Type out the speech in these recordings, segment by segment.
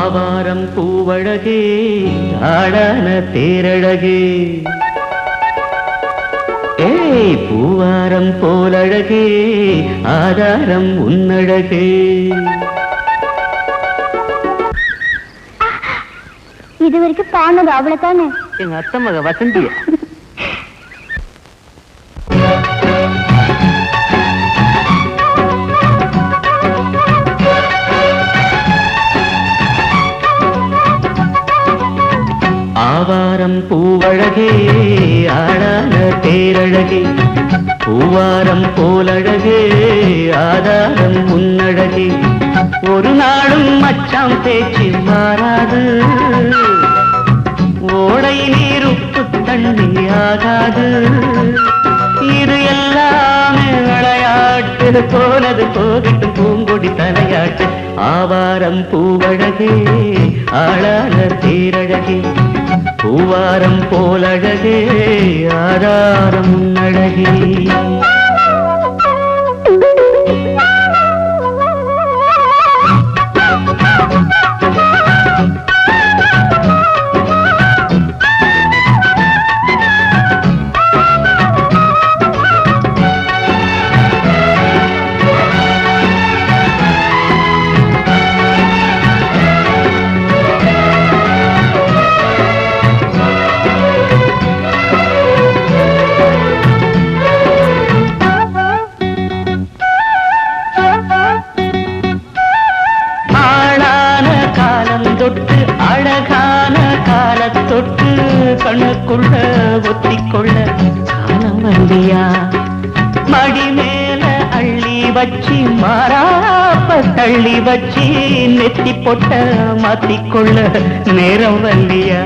ஆவாரம் பூவழகே ஆடான தேரழகே ஏய் பூவாரம் போலழகே ஆதாரம் உன்னழகே. இது வரைக்கும் பானது அவ்வளவுதானே. எங்க அத்தை மக வசந்திய ஆவாரம் பூவழகே ஆடான தேரழகே பூவாரம் போலழகே ஆதாரம் உன்னழகே. ஒரு நாளும் மச்சாம் பேச்சு மாறாது ஓடை நீர் உப்பு தண்ணி ஆகாது. இது எல்லாமே விளையாட்டு போனது போகட்டு பூங்கொடி தலையாட்டு. ஆவாரம் பூவழகே ஆளான தேரழகே பூவாரம் போலழகே ஆதாரம் உன்னழகே. அழகான காலத்தொட்டு கண்ணுக்குள்ள ஒத்திக்கொள்ள காலம் வந்தியா. மடி மேல அள்ளி வச்சி மாறாப்ப தள்ளி வச்சி நெத்தி பொட்ட மாத்திக்கொள்ள நேரம் வந்தியா.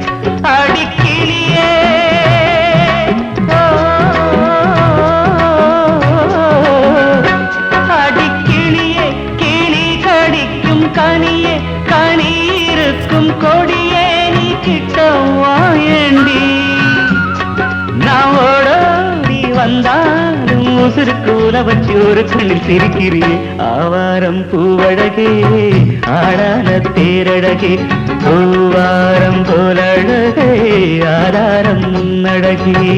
அடிக்கிளியே அடிக்கிளியே கிளி கடிக்கும் கனியே கனீருக்கும் கொடியே நீ கிட்ட வாயண்டி. நான் ஓடோடி வந்தாலும் உசுருக்கு உல வச்சு ஒரு கண்ணில் சிரிக்கிறே. ஆவாரம் பூவழகே ஆடான தேரழகே பூவாரம் போலழகே ஆதாரம் முன்னழகே.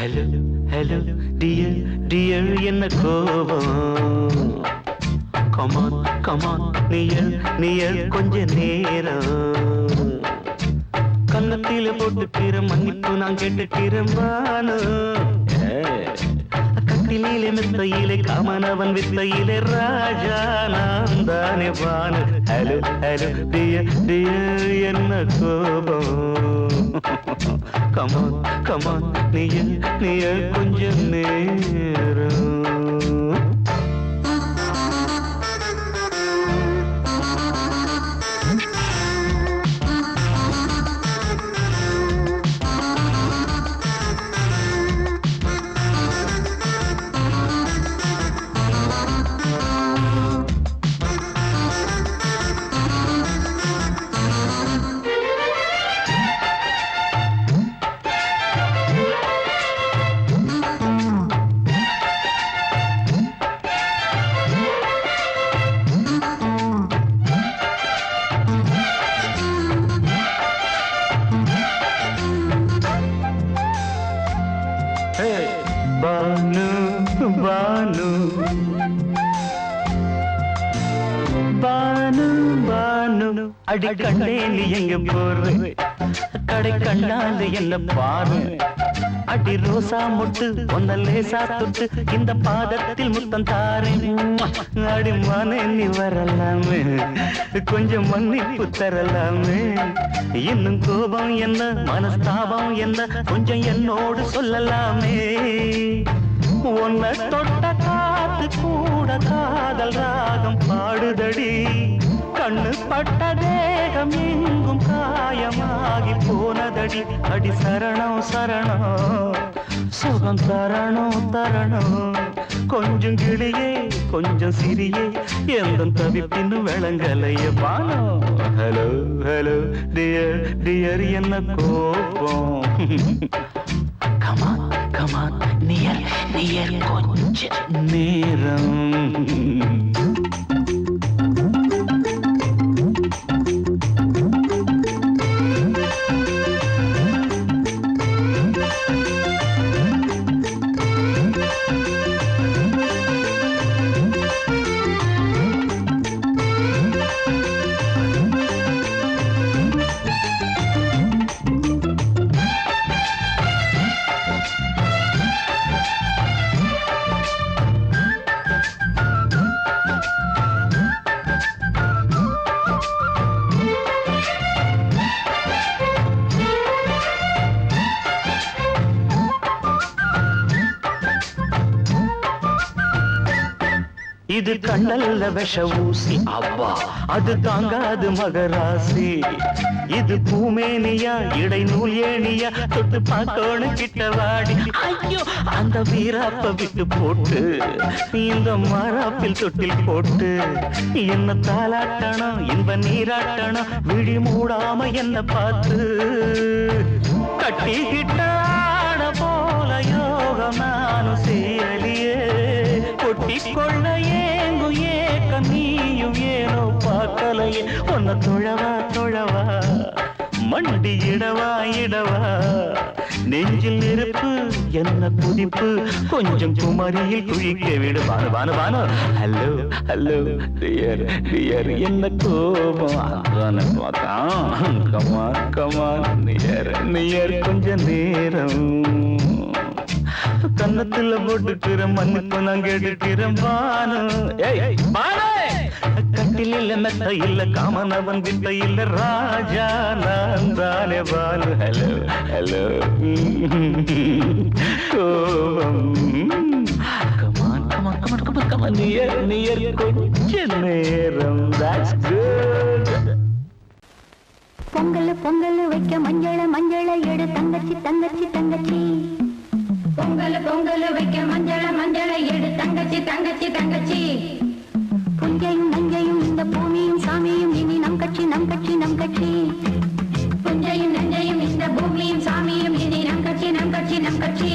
ஹலோ ஹலோ டியர் டியர் என்ன கோபம் கமான் கமான் நியர் நியர் கொஞ்ச நேரம் கன்னத்தில போட்டுக்கிற மன்னிப்பு நான் கேட்டுக்கிறேன் வானு கட்டிலே மெத்தையிலே காமனவன் வித்தையிலே ராஜா நான் தானே வானு ஹலோ ஹலோ டியர் டியர் என்ன கோபம் கமான் கமான் நியர் நியர் கொஞ்ச நேரம் பானு பானு பானு பானு அடி கண்டே நீ எங்க போற கடை கண்ணாந்து என்ன பாரு அடி ரோசா முட்டு ஒன்ன லேசா தொட்டு இந்த பாதத்தில் முத்தம் தாரே அடி மானே நீ வரலாமே கொஞ்சம் மன்னிப்பு தரலாமே இன்னும் கோபம் என்ன மனஸ்தாபம் என்ன கொஞ்சம் என்னோடு சொல்லலாமே உன்னை தொட்ட காத்து கூட காதல் ராகம் பாடுதடி கண்ணு பட்ட தேகம் எங்கும் காயமாகி போனதடி அடி சரணம் சரணம் சுகம் தரணும் தரணும் கொஞ்சம் கிளியே கொஞ்சம் சிறியே எந்த தவிப்பின்னு விளங்கலைய பானோ ஹலோ ஹலோ டியர் டியர் என்ன கோபம் கமான் கமான் நியர் நியர் கொஞ்ச நேரம் இது கண்ணல்ல விஷ ஊசி அவ்வா அது தாங்காது மகராசி இது பூமேனியா இடை நூல் ஏனியா தொட்டு பார்க்கணும் கிட்டவாடி ஐயோ அந்த வீராப்ப விட்டு போட்டு இந்த மாறாப்பில் தொட்டில் போட்டு என்ன தாளாட்டணும் இன்ப நீராட்டணும் விழி மூடாம என்ன பார்த்து கட்டிக்கிட்ட போல யோகம் நானும் சேரலியே கொட்டி கொள்ள ஏங்கு ஏக்க நீயும் ஏனோ பார்க்கலையே உன்னை தொழவா தொழவா மண்டி இடவா இடவா நெஞ்சில் நெருப்பு என்ன குதிப்பு கொஞ்சம் குமரியில் குழிக்க விடு வானு வானு வானு ஹலோ ஹலோ டியர் டியர் என்ன கோபம் அதான பார்த்தான் கமான் கமான் நியர் நியர் கொஞ்ச நேரம் கன்னத்துல போட்டுக்கிற மன்னிப்பு நான் கேட்டுக்கிறேன் பானு கட்டில மெத்த இல்ல காமனவன் வித்த இல்ல ராஜா நான் தானே பானு ஹலோ ஹலோ கோபம் come on come on come on come on come on near near கொஞ்ச நேரம் that's good பொங்கல் பொங்கல் வைக்க மஞ்சள மஞ்சள எடு தங்கச்சி தங்கச்சி தங்கச்சி பொங்கல் பொங்கல் வைக்க மஞ்சள மஞ்சள எடு தங்கச்சி தங்கச்சி தங்கச்சி புஞ்சையும் நஞ்சையும் இந்த பூமியும் சாமியும் இனி நம் கட்சி நம் கட்சி நம் கட்சி புஞ்சையும் நஞ்சையும் இந்த பூமியும் சாமியும் இனி நம் கட்சி நம் கட்சி நம் கட்சி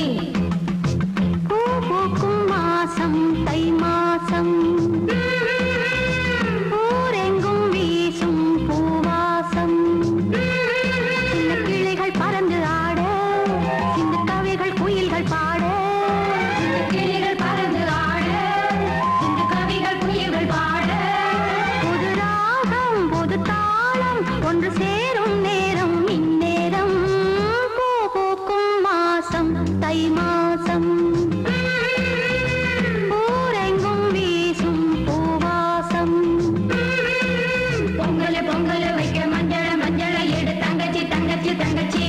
பூ பூக்கும் மாசம் தை மாசம் ஊரெங்கும் வீசும் பூவாசம் சின்ன கிளைகள் பறந்து ஆட சின்ன கவிகள் குயில்கள் பா தை மாசம் ஊரெங்கும் வீசும் பூவாசம் பொங்கல் பொங்கல் வைக்க மஞ்சள மஞ்சள எடு தங்கச்சி தங்கச்சி தங்கச்சி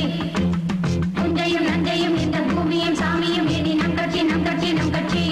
புஞ்சையும் நஞ்சையும் இந்த பூமியும் சாமியும் இனி நம் கட்சி நம் கட்சி நம் கட்சி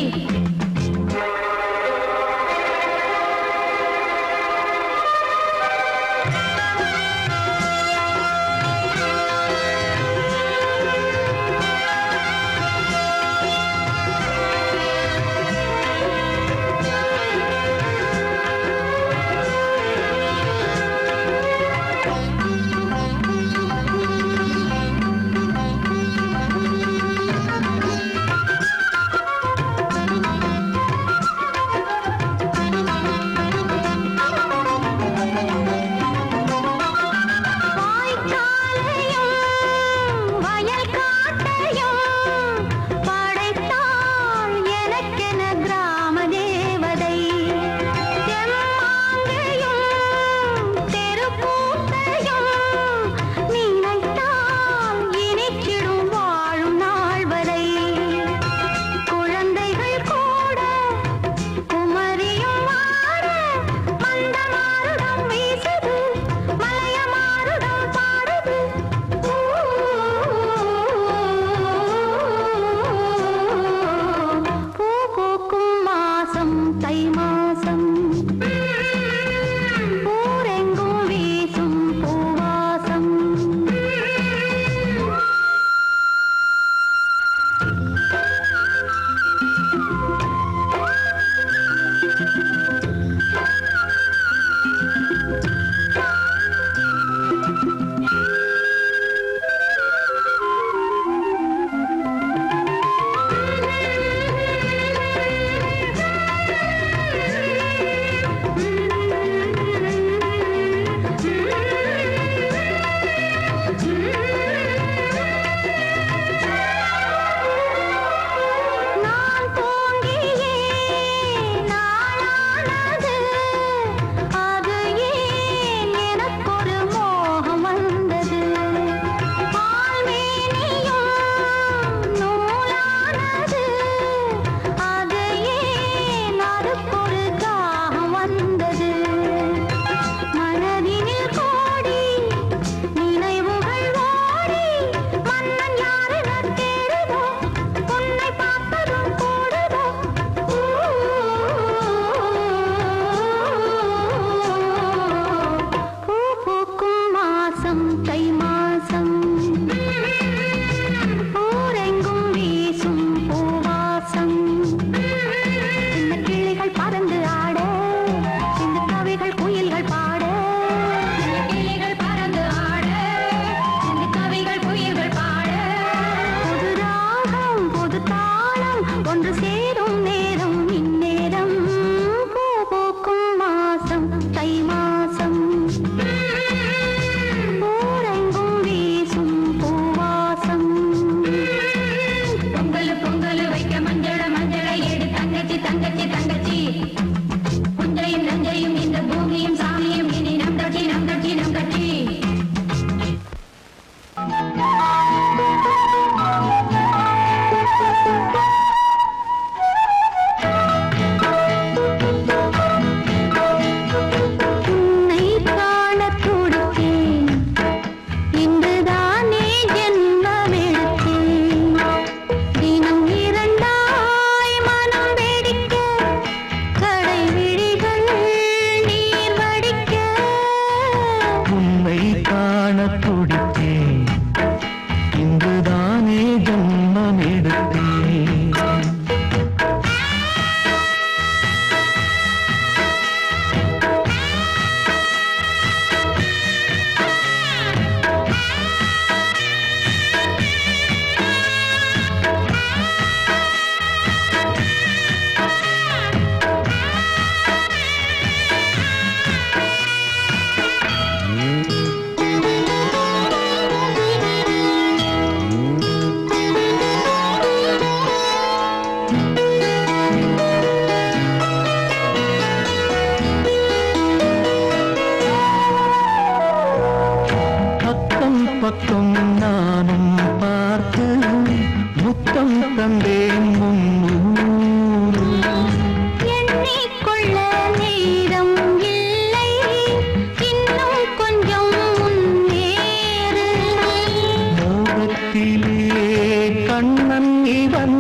கண்ணன் இவன்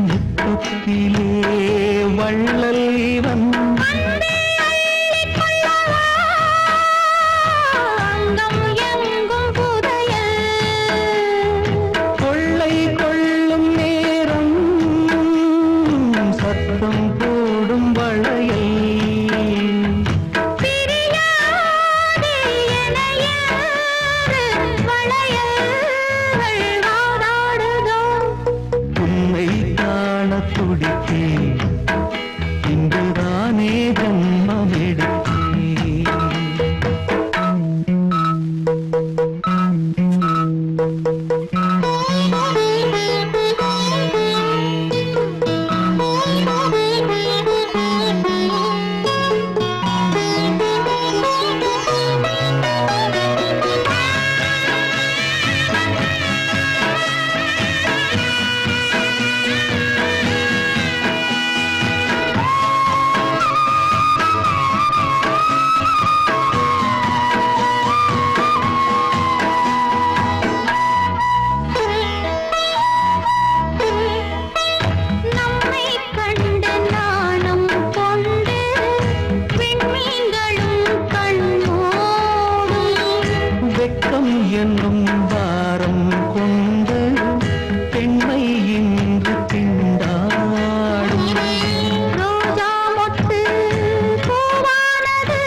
முத்தத்திலே வள்ளல் இவன் கொள்ளை கொள்ளும் நேரம் சத்தம் போடும் வளையல் உன்னை காண துடித்தேன் இன்றுதானே ஜன்மம் எடுத்தேன் வெட்கம் என்னும் வாரம் கொண்டு பெண்மை இன்று திண்டாடும் ரோஜா மொட்டு பூவானது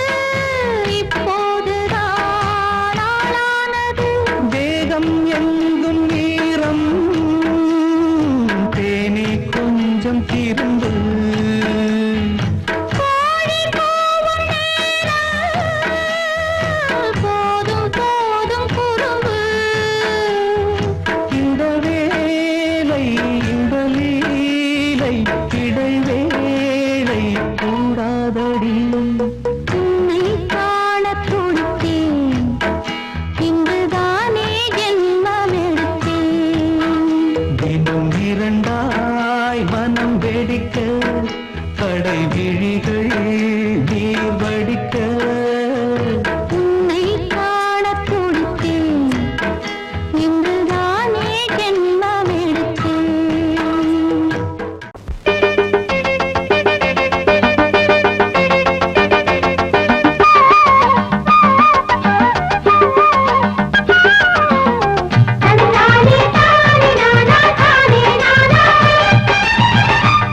இப்போதுதான் ஆளானது வேகம் எங்கும் ஈரம் தேனி கொஞ்சம் திருந்து போதும் போதும் குறும்பு இந்த வேலை இந்த லீலை இடைவேளை கூடாதடியும் உன்னை காண துடித்தேன் இன்றுதானே ஜென்மம் எடுத்தேன் தினம் இரண்டாய் மனம் வெடிக்க கடை விழிகள் நீர் வடிக்க உன்னை காண துடித்தேன் இன்றுதானே ஜென்மம் எடுத்தேன் தந்தானே தானே நானா தானே நானா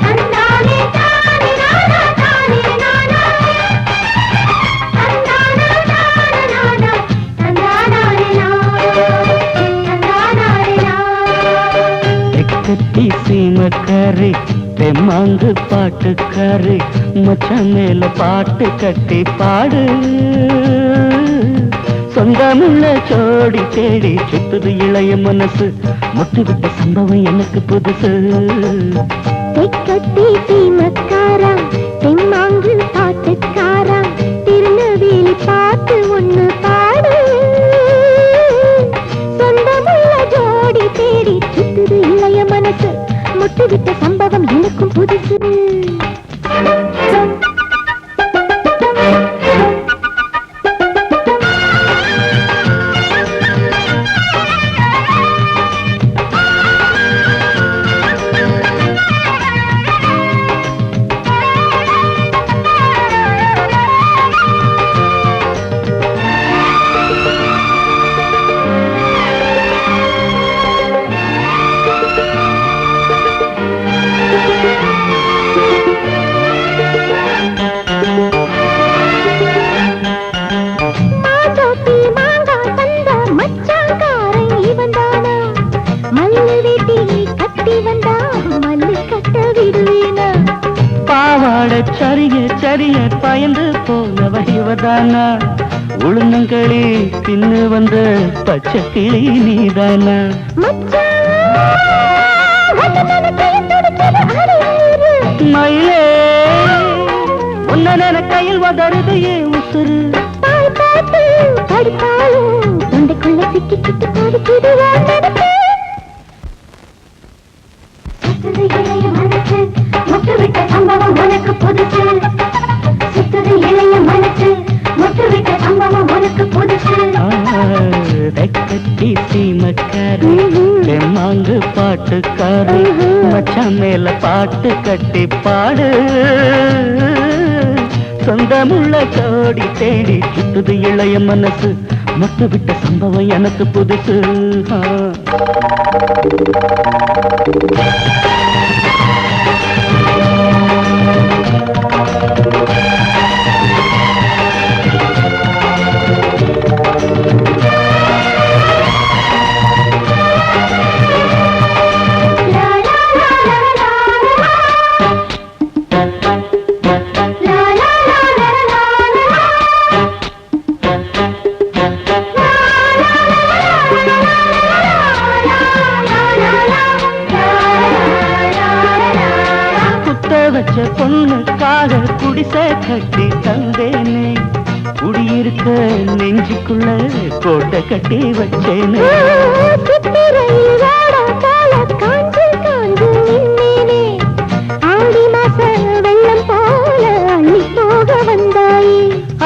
தந்தானே தானே நானா தானே நானா தந்தானே தானே நானா தந்தானே நானா எக்கத்தி சீமக்காரி தெம்மாங்கு பாட்டுக்காரி மச்சான் மேல பாட்டு கட்டி பாடு சொந்தமுள்ள ஜோடி தேடி சுத்துது இளைய மனசு முட்டுவிட்ட சம்பவம் எனக்கு புதுசு தெக்கத்தி சீமக்காரா தெம்மாங்கு பாட்டுக்காரா திருநெல்வேலி பாட்டு ஒண்ணு பாடு சொந்தமுள்ள ஜோடி தேடி சுத்துது இளைய மனசு முட்டுவிட்ட சம்பவம் எனக்கும் புதுசு சரிய சரிய பயந்து போனவ இவதானா உளுந்தங்களி தின்னு வந்த பச்சை கிளி நீதானா மயிலே உன்ன கையில் வதருது ஏன் உசுறு தொண்டைக்குள்ள சிக்கி சிக்கி பாடிக்கிது முட்டுவிட்ட சம்பவம் உனக்கு புதுசு சுத்துது இளைய மனசு முட்டுவிட்ட சம்பவம் உனக்கு புதுசு கட்டி சீமக்காரி தெம்மாங்கு பாட்டுக்காரி மச்சான் மேல பாட்டு கட்டி பாடு சொந்தமுள்ள கோடி தேடி சுத்துது இளைய மனசு மொட்டு விட்ட சம்பவம் எனக்கு புதுசு வச்ச பொண்ணுக்காக குடிசை கட்டி தந்தேனே குடியிருக்க நெஞ்சுக்குள்ள கோட்டை கட்டி வச்சேனே வெள்ளம் போல அள்ளி போக வந்தாயே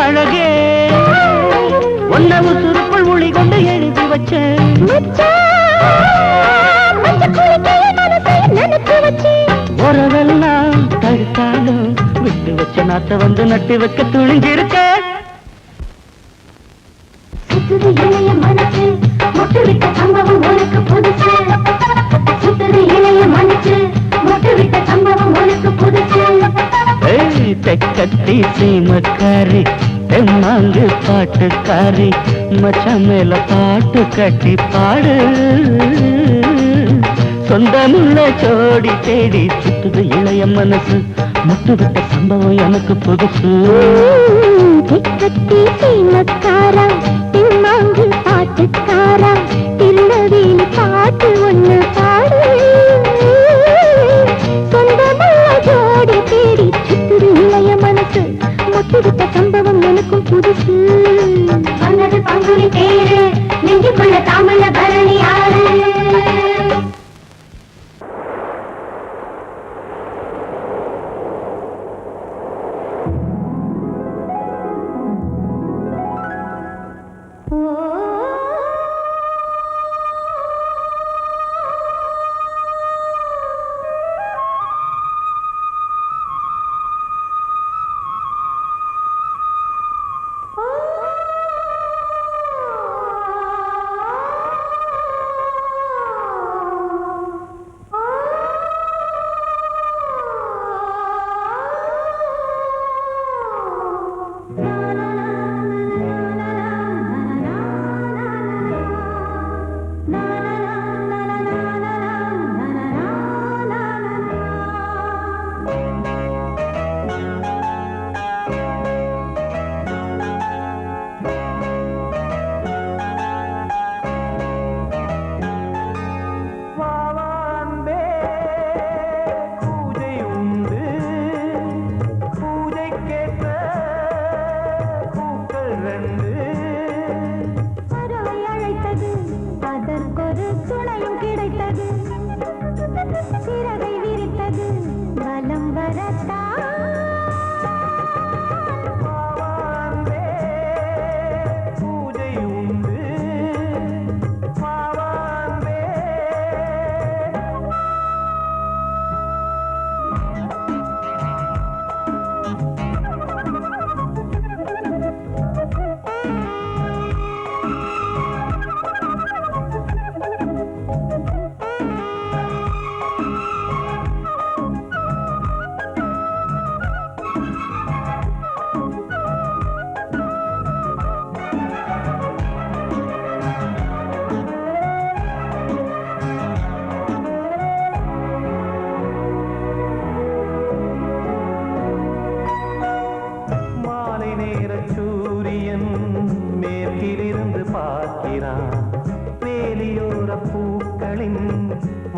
அழகே ஒன்னவு சுருக்குள் மொழி கொண்டு எழுதி வச்சேன் உறவெல்லாம் தடுத்தாலும் விட்டு வச்ச நாத்த வந்து நட்டு வைக்க துணிஞ்சிருக்க சுத்துது இளைய மனசு மொட்டு விட்ட சம்பவம் உனக்கு புதுசு சுத்துது இளைய மனசு மொட்டு விட்ட சம்பவம் உனக்கு புதுசு தெக்கத்தி சீமக்காரி தெம்மாங்கு பாட்டுக்காரி மச்சான் மேல பாட்டு கட்டி பாடு சொந்தமுள்ள ஜோடி தேடி சுத்துது இளைய மனசு முட்டு விட்ட சம்பவம் எனக்கு புதுசு தெக்கத்தி சீமக்காரா தெம்மாங்கு பாட்டுக்காரா திருநெல்வேலி பாட்டு ஒண்ணு பாடு சொந்தமுள்ள ஜோடி தேடி சுத்துது இளைய மனசு முட்டு விட்ட சம்பவம் எனக்கும் புதுசு வந்தது பங்குனி தேரு நெஞ்சுக்குள்ள தாமல பரணி ஆறு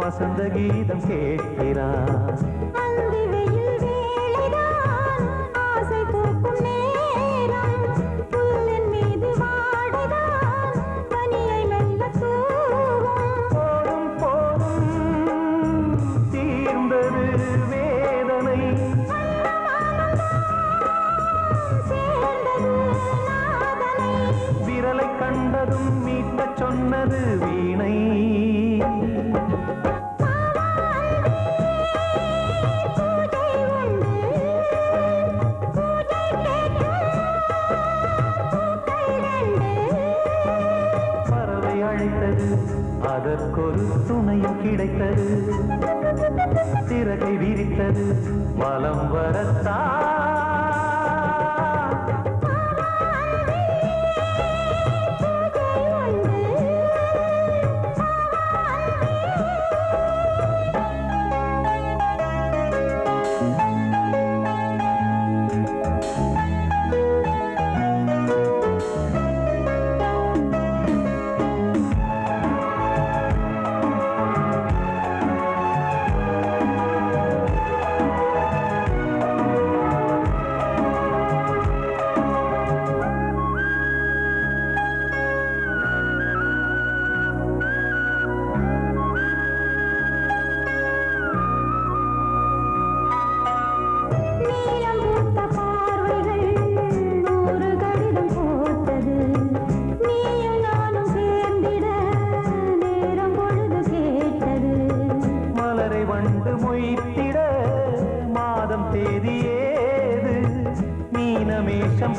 வசந்த கீதம் கேட்கிறான் சொன்னது வீணை அதற்கொரு துணையும் கிடைத்தது, சிறகை விரித்தது வலம் வரத்தான்.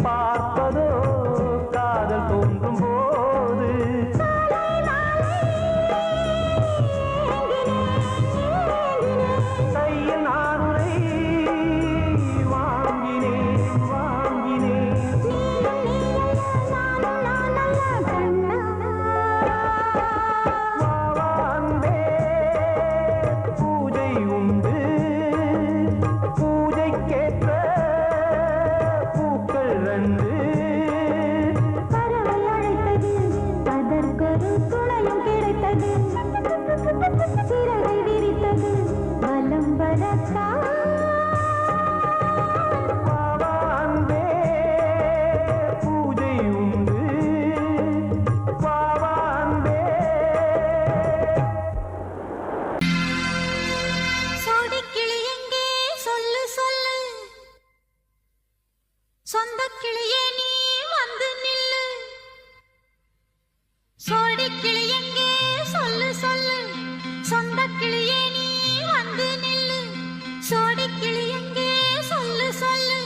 பார்ப்பதோ காதல் தோன்றும் போது கையில் நானுரை வாங்கினேன் வாங்கினேன். வாவான்பே பூஜை உண்டு, பூஜைக்கேற்ற பறவை அழைத்தது, அதற்கொரு துணையும் கிடைத்தது, சிறகை விரித்தது வலம் வரத்தான். பூஜை உண்டு பாவான்பே. சோடிக்கிளி எங்கே சொல்லு சொல்லு, சொந்த கிளியே நீ வந்து நில்லு. சோடி கிளி எங்கே சொல்லு சொல்லு, சொந்த கிளியே நீ வந்து நில்லு. சோடி கிளி எங்கே சொல்லு சொல்லு,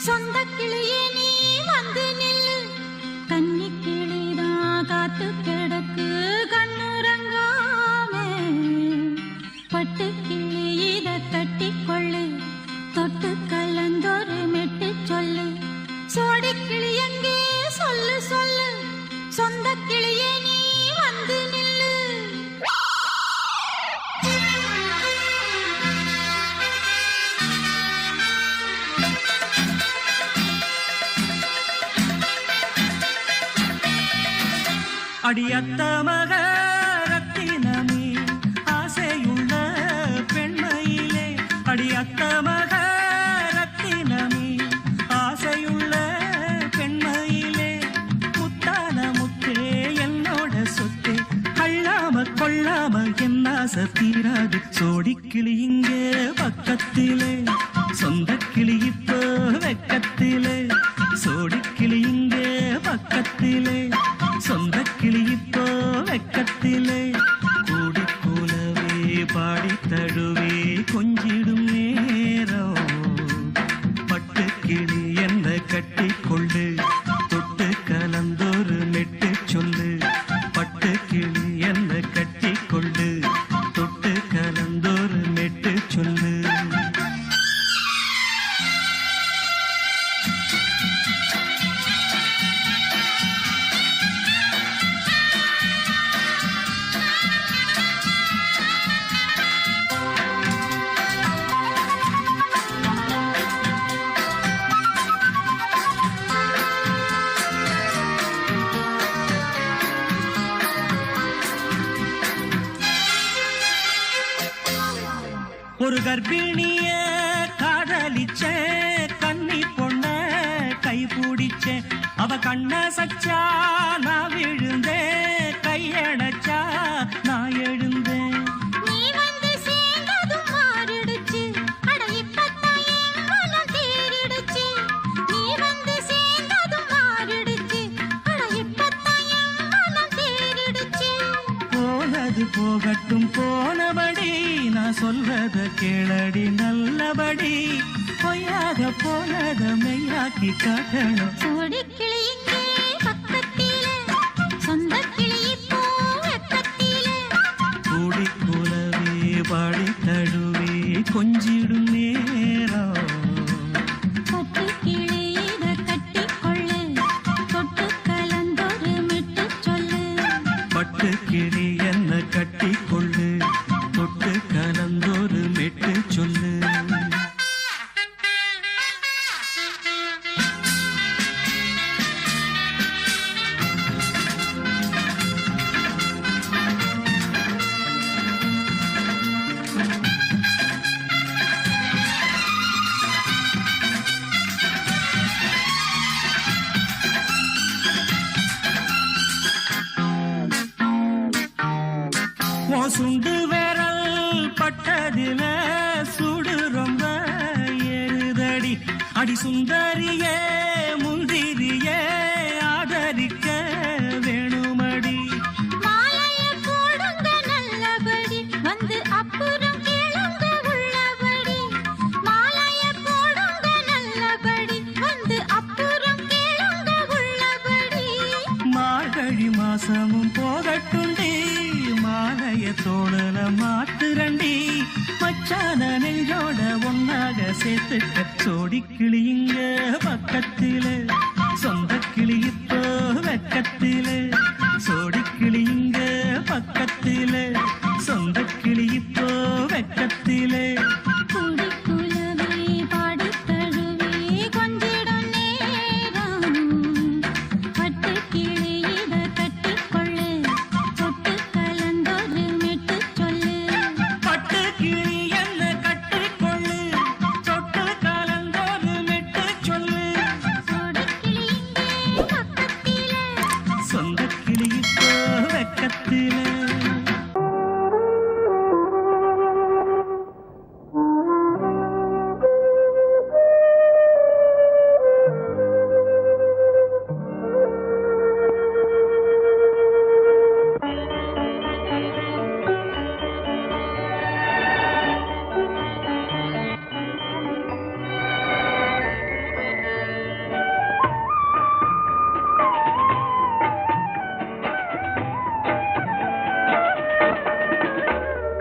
சொந்த கிளியே நீ வந்து நில்லு. கன்னி கிளிதான் காத்து கிடக்கு கண்ணுறங்காம, பட்டு கிளி இத கட்டிக்கொள்ளு, தொட்டு கலந்தொரு மெட்டு சொல்லு. சோடி கிளி எங்கே சொல்லு சொல்லு, சொந்த கிளியே நீ வந்து நில்லு. அடியத்த மக ரத்தினமே ஆசையுள்ள பெண்மையிலே, அடியத்த மக ரத்தினமே ஆசையுள்ள பெண்மையிலே, முத்தான முத்தே என்னோட சொத்தே, அள்ளாம கொள்ளாம என் ஆசை தீராது. சோடிக்கிளி இங்கே பக்கத்திலே, சொந்த கிளி இப்போ வெக்கத்திலே. சோடிக்கிளி இங்கே பக்கத்திலே, சொந்த கிளி இப்போ வெக்கத்திலே. கூடி கூலவே பாடி தழுவே கொஞ்சிடும் நேரம், பட்டு கிளி என்ன கட்டி கொள்ளு, தொட்டு கலந்தொரு மெட்டு சொல்லு. பட்டு கிளி என்ன கட்டி கொள்ளு, தொட்டு கலந்தொரு மெட்டு சொல்லு. ஒரு கர்ப்பிணிய காதலிச்ச கன்னி பொண்ண கை பிடிச்ச, அவ கண்ண சச்சா நான் விழுந்தேன், கையடைச்சா நான் எழுந்தேன். நீ வந்து சேர்ந்ததும் மாறிடுச்சு, அட இப்பத்தான் என் மனம் தேறிடுச்சு. நீ வந்து சேர்ந்ததும் மாறிடுச்சு, அட இப்பத்தான் என் மனம் தேறிடுச்சு. போனது போகட்டும் போனபடி, நான் சொல்றத கேளடி நல்லபடி, பொய்யாக போனத மெய்யாக்கி காட்டணும். சோடி கிளி இங்கே பக்கத்திலே, சொந்த கிளி இப்போ வெக்கத்திலே. பாடி தழுவே கொஞ்சிடும் நேரம் பட்டு கிளியிட கட்டிக்கொள்ளு தொட்டு கலந்தொரு மிட்டு சொல்லு பட்டு கிளி என்ன கட்டிக்கொள்ளு தொட்டு கலந்தொரு மெட்டு சொல்லு சுண்டு விரல் பட்டதில சுடு ரொம்ப ஏறுதடி அடி சுந்தரியே முந்திரியே ஆதரிக்க வேணுமடி மாலைய போடுங்க நல்லபடி வந்து அப்புறம் கேளுங்க உள்ளபடி மாலைய போடுங்க நல்லபடி வந்து அப்புறம் கேளுங்க உள்ளபடி மார்கழி மாசமும் போகட்டுண்டி மாலைய தோழல மாத்துரண்டி மச்சான நெஞ்சோட ஒன்னாக சேர்த்துக்க சோடி கிளியுங்க பக்கத்தில சொந்த கிளி இப்போ வெக்கத்தில சோடி கிளியுங்க பக்கத்தில சொந்த கிளி இப்போ வெக்கத்தில குடிக்குலவே பாடி தழுவே கொஞ்சிடும் நேரம் பட்டு கிளியிட கட்டிக்கொள்ளு தொட்டு கலந்தொரு மெட்டு சொல்லு பட்டு கிளி என்ன கட்டிக்கொள்ளு தொட்டு கலந்தொரு மெட்டு சொல்லு சோடி கிளியிங்கே பக்கத்திலே சொந்த கிளி இப்போ வெக்கத்தில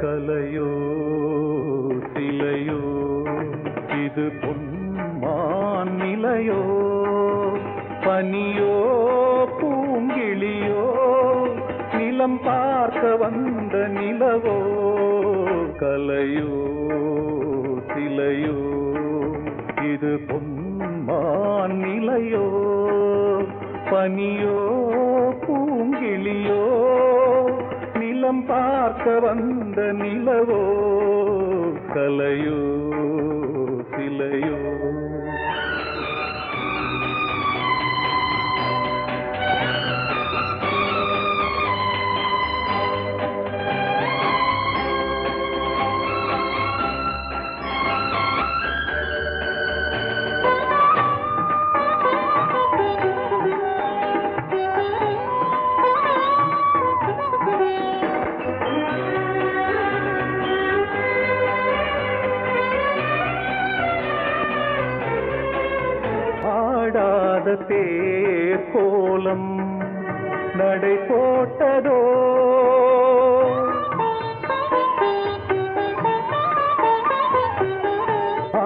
கலையோ சிலையோ இது பொன்மான் நிலையோ பனியோ பூங்கிளியோ நிலம் பார்க்க வந்த நிலவோ கலையோ சிலையோ இது பொன்மான் நிலையோ பனியோ பூங்கிளியோ நிலம் பார்க்க வந்த நிலவோ கலையோ சிலையோ ஆடாத தேர் கோலம் நடை போட்டதோ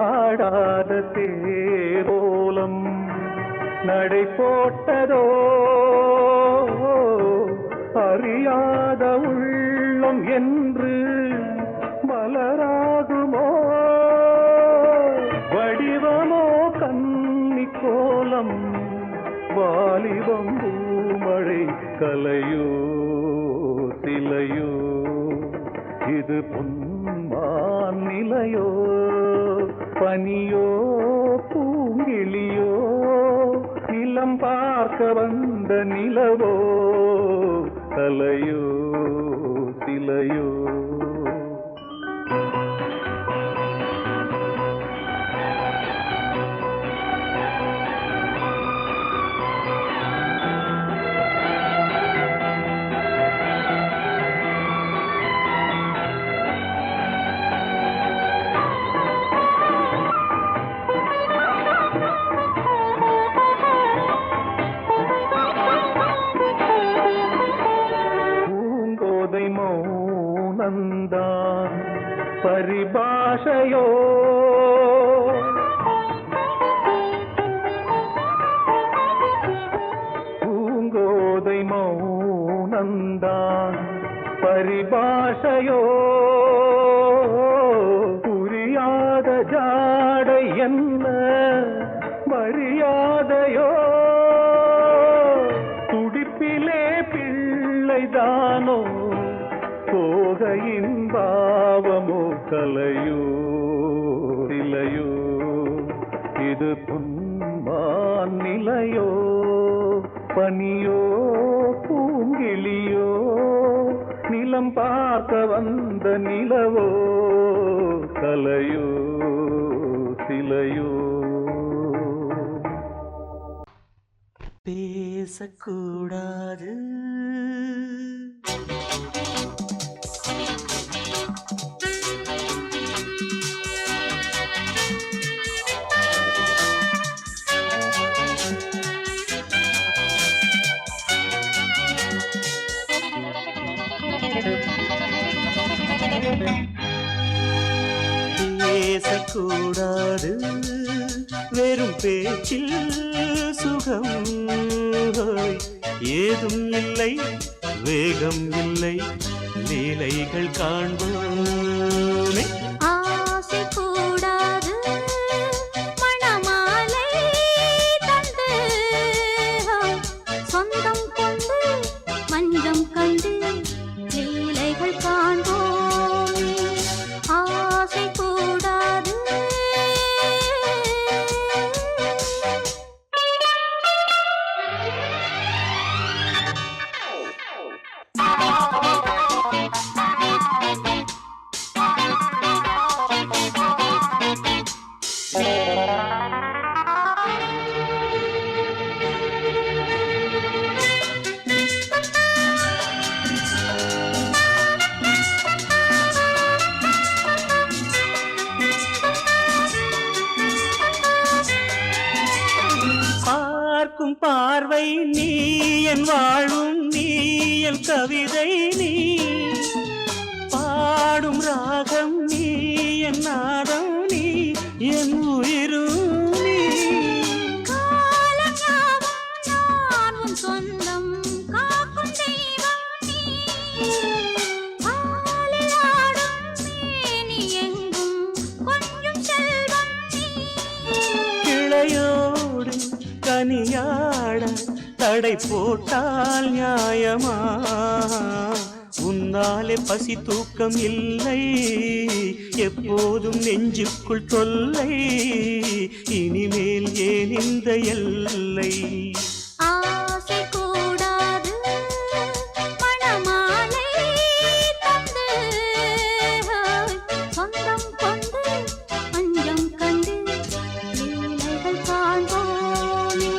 ஆடாத தேர் கோலம் நடை போட்டதோ அறியாத உள்ளம் என்று மலராகுமோ வடிவமோ கன்னி கோலம் வாலிபம் பூமழை கலையோ சிலையோ இது பொன்மான் நிலையோ பனியோ பூங்கிளியோ நிலம் பார்க்க வந்த நிலவோ கலையோ சிலையோ பரிபாஷையோ பூங்கோதை மௌனந்தான் பரிபாஷையோ புரியாத ஜாடை என்ன மரியாதையோ துடிப்பிலே பிள்ளைதானோ போகையின் பாவமோ கலையோ இலையோ இது பொன்மான் நிலையோ பனியோ பூங்கிளியோ நிலம் பார்க்க வந்த நிலவோ கலையோ சிலையோ பேசக்கூடாது பேசக்கூடாது வெறும் பேச்சில் சுகம் ஏதும் இல்லை வேகம் இல்லை லீலைகள் காண்போமே ஆசை கூடாது மணமாலை தந்து சொந்தம் கொண்டு மஞ்சம் கண்டு லீலைகள் காண்போமே ஆசை கூடாது பார்க்கும் பார்வை நீ என் வாழும் நீ என் கவிதை நீ பாடும் ராகம் நீ என் நாதம் நீ என் உயிரும் நீ காலங்காவும் நான் உன் சொந்தம் காக்கும் தெய்வம் நீ பாலில் ஆடும் மேனி எங்கும் கொஞ்சம் செல்வம் நீ கிளையோடு கனியாட தடை போட்டால் நியாயமா உன்னாலே பசி தூக்கம் இல்லை எப்போதும் நெஞ்சுக்குள் தொல்லை இனிமேல் ஏன் இந்த எல்லை ஆசை கூடாது மணமாலை தந்து சொந்தம் கொண்டு மஞ்சம் கண்டு லீலைகள் காண்போமே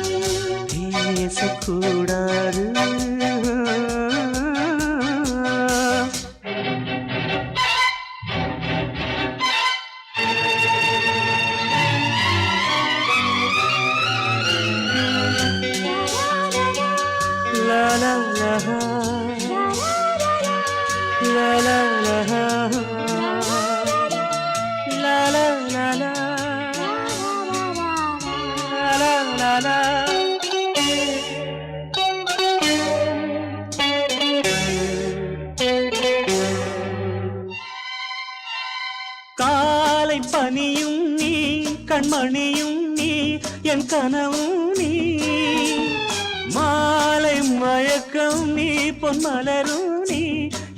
பேசக்கூடாது la la la la la la la la la la la la காலை பனியும் நீ கண்மணியும் நீ என் கனவும் நீ மாலை மயக்கம் நீ பொன்மலரும் நீ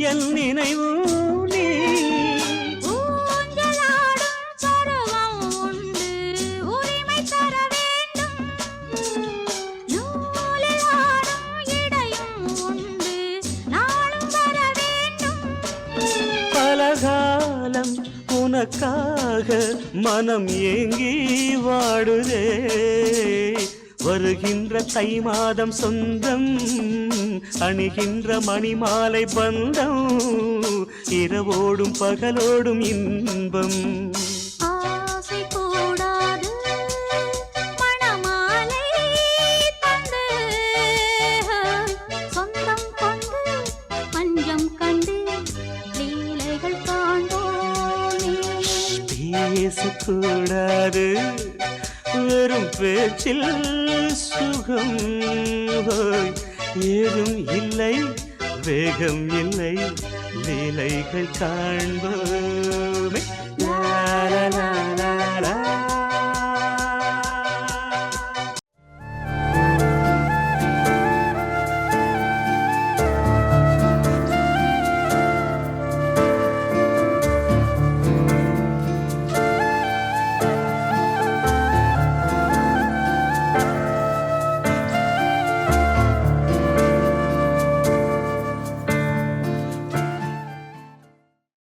என் நினைவும் நீ ஊஞ்சலாடும் பருவம் உண்டு உரிமை தர வேண்டும் நூலில் ஆடும் இடையும் உண்டு நாளும் வர வேண்டும் பலகாலம் உனக்காக மனம் ஏங்கி வாடுதே வருகின்ற தை மாதம் சொந்தம் அணிகின்ற மணிமாலை பந்தம் இரவோடும் பகலோடும் இன்பம் ஆசை கூடாது மணமாலை தந்து சொந்தம் கொண்டு மஞ்சம் கண்டு லீலைகள் காண்போமே பேசக்கூடாது வெறும் பேச்சில் சுகம் ஏதும் இல்லை வேகம் இல்லை லீலைகள் காண்போமே லா லா லா லா லா